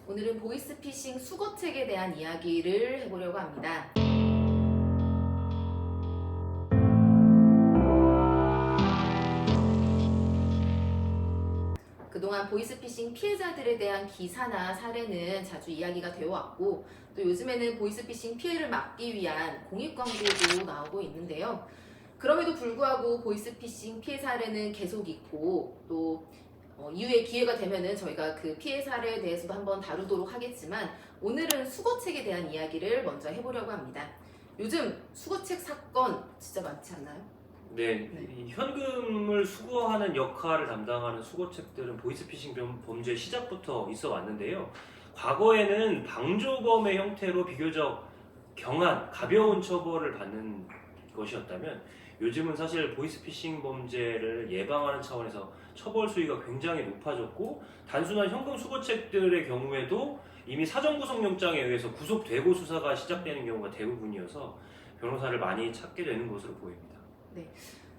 오늘은 보이스피싱 수거책에 대한 이야기를 해보려고 합니다. 그동안 보이스피싱 피해자들에 대한 기사나 사례는 자주 이야기가 되어 왔고, 또 요즘에는 보이스피싱 피해를 막기 위한 공익광고도 나오고 있는데요. 그럼에도 불구하고 보이스피싱 피해 사례는 계속 있고, 또 이후에 기회가 되면은 저희가 그 피해 사례에 대해서도 한번 다루도록 하겠지만, 오늘은 수거책에 대한 이야기를 먼저 해보려고 합니다. 요즘 수거책 사건 진짜 많지 않나요? 네, 네. 이 현금을 수거하는 역할을 담당하는 수거책들은 보이스피싱 범죄 시작부터 있어 왔는데요. 과거에는 방조범의 형태로 비교적 경한, 가벼운 처벌을 받는 것이었다면 요즘은 사실 보이스피싱 범죄를 예방하는 차원에서 처벌 수위가 굉장히 높아졌고, 단순한 현금 수거책들의 경우에도 이미 사전 구속영장에 의해서 구속되고 수사가 시작되는 경우가 대부분이어서 변호사를 많이 찾게 되는 것으로 보입니다.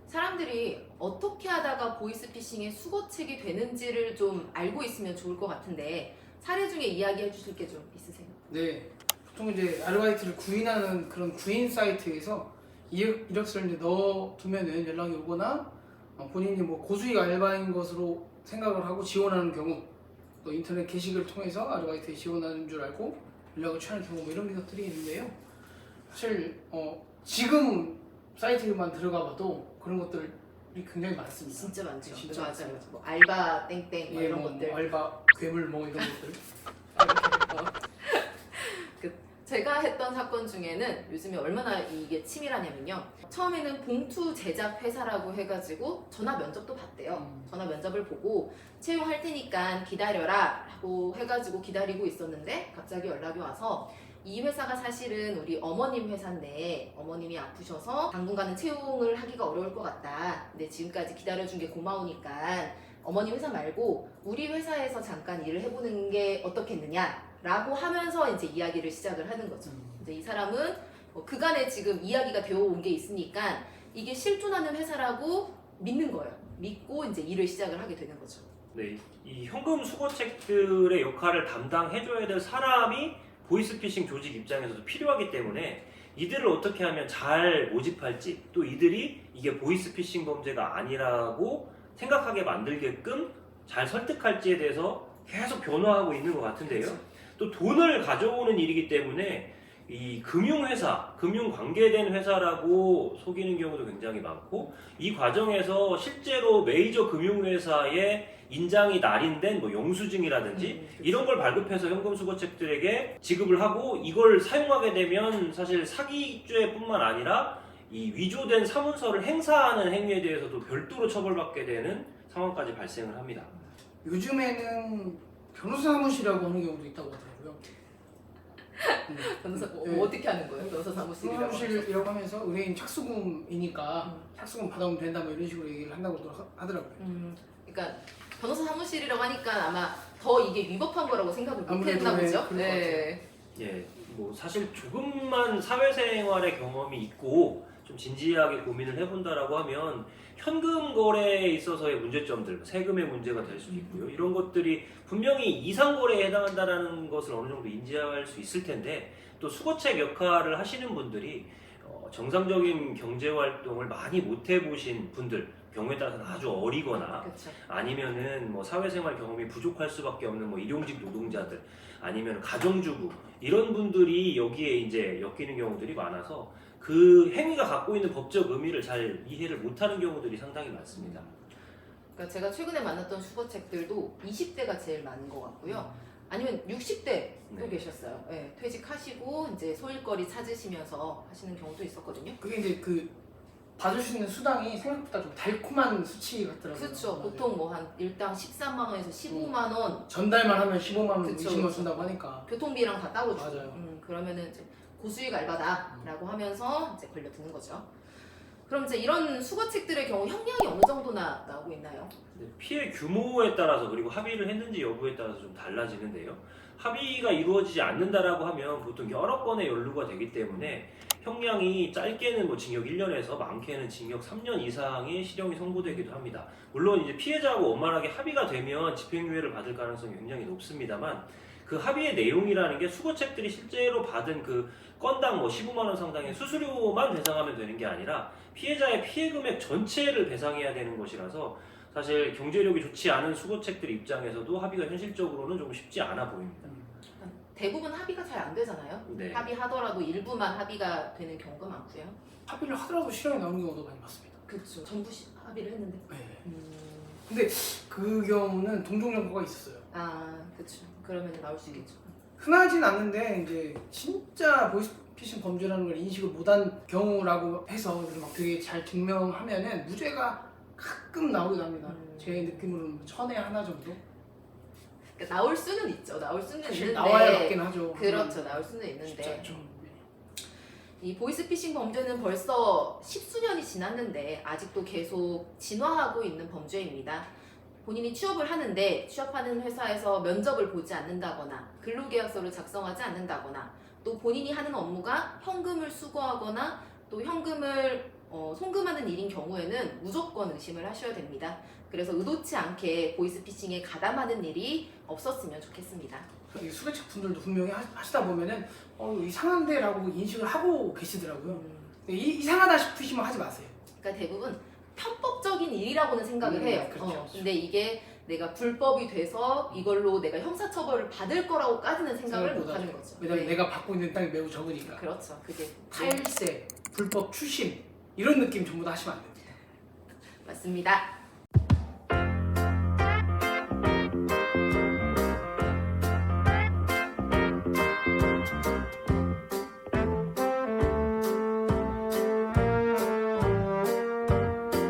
사람들이 어떻게 하다가 보이스피싱의 수거책이 되는지를 좀 알고 있으면 좋을 것 같은데, 사례 중에 이야기해 주실 게 좀 있으세요? 네, 보통 이제 아르바이트를 구인하는 그런 구인 사이트에서 이력서를 이제 넣어두면은 연락이 오거나 본인이 뭐 고수익 알바인 것으로 생각을 하고 지원하는 경우, 또 인터넷 게시글을 통해서 아르바이트에 지원하는 줄 알고 연락을 취하는 경우 뭐 이런 것들이 있는데요. 사실 지금 사이트만 들어가봐도 그런 것들이 굉장히 많습니다. 진짜 많죠. 진짜 맞아요. 많습니다. 뭐 알바 땡땡 뭐 예, 이런 뭐 것들. 알바, 괴물 뭐 이런 것들. 제가 했던 사건 중에는 요즘에 얼마나 이게 치밀하냐면요. 처음에는 봉투 제작 회사라고 해가지고 전화 면접도 봤대요. 전화 면접을 보고 채용할 테니까 기다려라 라고 해가지고 기다리고 있었는데, 갑자기 연락이 와서 이 회사가 사실은 우리 어머님 회사인데 어머님이 아프셔서 당분간은 채용을 하기가 어려울 것 같다. 근데 지금까지 기다려준 게 고마우니까 어머님 회사 말고 우리 회사에서 잠깐 일을 해보는 게 어떻겠느냐 라고 하면서 이제 이야기를 시작을 하는 거죠. 이제 이 사람은 그간에 지금 이야기가 되어 온 게 있으니까 이게 실존하는 회사라고 믿는 거예요. 믿고 이제 일을 시작을 하게 되는 거죠. 네, 이 현금 수거책들의 역할을 담당해줘야 될 사람이 보이스피싱 조직 입장에서도 필요하기 때문에 이들을 어떻게 하면 잘 모집할지, 또 이들이 이게 보이스피싱 범죄가 아니라고 생각하게 만들게끔 잘 설득할지에 대해서 계속 변화하고 있는 것 같은데요. 그렇죠. 또 돈을 가져오는 일이기 때문에 이 금융회사, 금융 관계된 회사라고 속이는 경우도 굉장히 많고, 이 과정에서 실제로 메이저 금융회사의 인장이 날인된 뭐 영수증이라든지 이런 걸 발급해서 현금 수거책들에게 지급을 하고, 이걸 사용하게 되면 사실 사기죄뿐만 아니라 이 위조된 사문서를 행사하는 행위에 대해서도 별도로 처벌받게 되는 상황까지 발생을 합니다. 요즘에는 변호사 사무실이라고 하는 경우도 있다고 하더라고요. 변호사 네. 어떻게 하는 거예요? 변호사 사무실이라고 하면서? 사무실이라고 하면서 의뢰인 착수금이니까 착수금 받아오면 된다 뭐 이런 식으로 얘기를 한다고 하더라고요. 그러니까 변호사 사무실이라고 하니까 아마 더 이게 위법한 거라고 생각을 아무래도 못했나 네, 보죠. 그럴 것 같아요. 예, 뭐 사실 조금만 사회생활의 경험이 있고 좀 진지하게 고민을 해본다라고 하면 현금 거래에 있어서의 문제점들, 세금의 문제가 될 수도 있고요. 이런 것들이 분명히 이상 거래에 해당한다는 것을 어느 정도 인지할 수 있을 텐데, 또 수거책 역할을 하시는 분들이 정상적인 경제 활동을 많이 못 해보신 분들, 경우에 따라서는 아주 어리거나 그렇죠. 아니면은 뭐 사회생활 경험이 부족할 수밖에 없는 뭐 일용직 노동자들, 아니면 가정주부, 이런 분들이 여기에 이제 엮이는 경우들이 많아서 그 행위가 갖고 있는 법적 의미를 잘 이해를 못하는 경우들이 상당히 많습니다. 그러니까 제가 최근에 만났던 수거책들도 20대가 제일 많은 것 같고요. 아니면 60대도 네. 계셨어요. 네, 퇴직하시고 이제 소일거리 찾으시면서 하시는 경우도 있었거든요. 그게 이제 그 받을 수 있는 수당이 생각보다 좀 달콤한 수치 같더라고요. 그렇죠. 맞아요. 보통 뭐 한 일당 13만 원에서 15만 원, 전달만 하면 15만 원, 그쵸, 20만 원 그쵸. 준다고 하니까. 교통비랑 다 따로 주고. 맞아요. 그러면은 이제 고수익 알바다라고 하면서 이제 걸려드는 거죠. 그럼 이제 이런 수거책들의 경우 형량이 어느 정도나 나오고 있나요? 피해 규모에 따라서, 그리고 합의를 했는지 여부에 따라서 좀 달라지는데요. 합의가 이루어지지 않는다라고 하면 보통 여러 건의 연루가 되기 때문에 형량이 짧게는 뭐 징역 1년에서 많게는 징역 3년 이상의 실형이 선고되기도 합니다. 물론 이제 피해자하고 원만하게 합의가 되면 집행유예를 받을 가능성이 굉장히 높습니다만, 그 합의의 내용이라는 게 수거책들이 실제로 받은 그 건당 뭐 15만 원 상당의 수수료만 배상하면 되는 게 아니라 피해자의 피해 금액 전체를 배상해야 되는 것이라서 사실 경제력이 좋지 않은 수거책들 입장에서도 합의가 현실적으로는 좀 쉽지 않아 보입니다. 대부분 합의가 잘 안 되잖아요. 네. 합의하더라도 일부만 합의가 되는 경우가 많고요. 합의를 하더라도 실형이 나오는 경우도 많이 봤습니다. 그렇죠. 전부 합의를 했는데. 네. 음... 근데 그 경우는 동종 연구가 있었어요. 아, 그렇죠. 그러면 나올 수 있겠죠. 흔하진 않는데 이제 진짜 보이스피싱 범죄라는 걸 인식을 못한 경우라고 해서 그래서 막 되게 잘 증명하면은 무죄가 가끔 나오기도 합니다. 제 느낌으로는 1000에 하나 정도? 그러니까 나올 수는 있죠. 나올 수는 사실 있는데. 나와야 맞긴 하죠. 그렇죠. 나올 수는 쉽지 있는데. 않죠. 이 보이스피싱 범죄는 벌써 10수년이 지났는데 아직도 계속 진화하고 있는 범죄입니다. 본인이 취업을 하는데 취업하는 회사에서 면접을 보지 않는다거나 근로계약서를 작성하지 않는다거나 또 본인이 하는 업무가 현금을 수거하거나 또 현금을 송금하는 일인 경우에는 무조건 의심을 하셔야 됩니다. 그래서 의도치 않게 보이스피싱에 가담하는 일이 없었으면 좋겠습니다. 이 수배책 분들도 분명히 하시다 보면은 이상한데라고 인식을 하고 계시더라고요. 근데 이상하다 싶으시면 하지 마세요. 그러니까 대부분 편법적인 일이라고는 생각을 해요. 그렇죠. 근데 이게 내가 불법이 돼서 이걸로 내가 형사처벌을 받을 거라고까지는 생각을 못 하는 거죠. 왜냐면 네. 내가 받고 있는 땅이 매우 적으니까. 그렇죠. 그게 탈세, 불법 추심 이런 느낌 전부 다 하시면 안 됩니다. 맞습니다.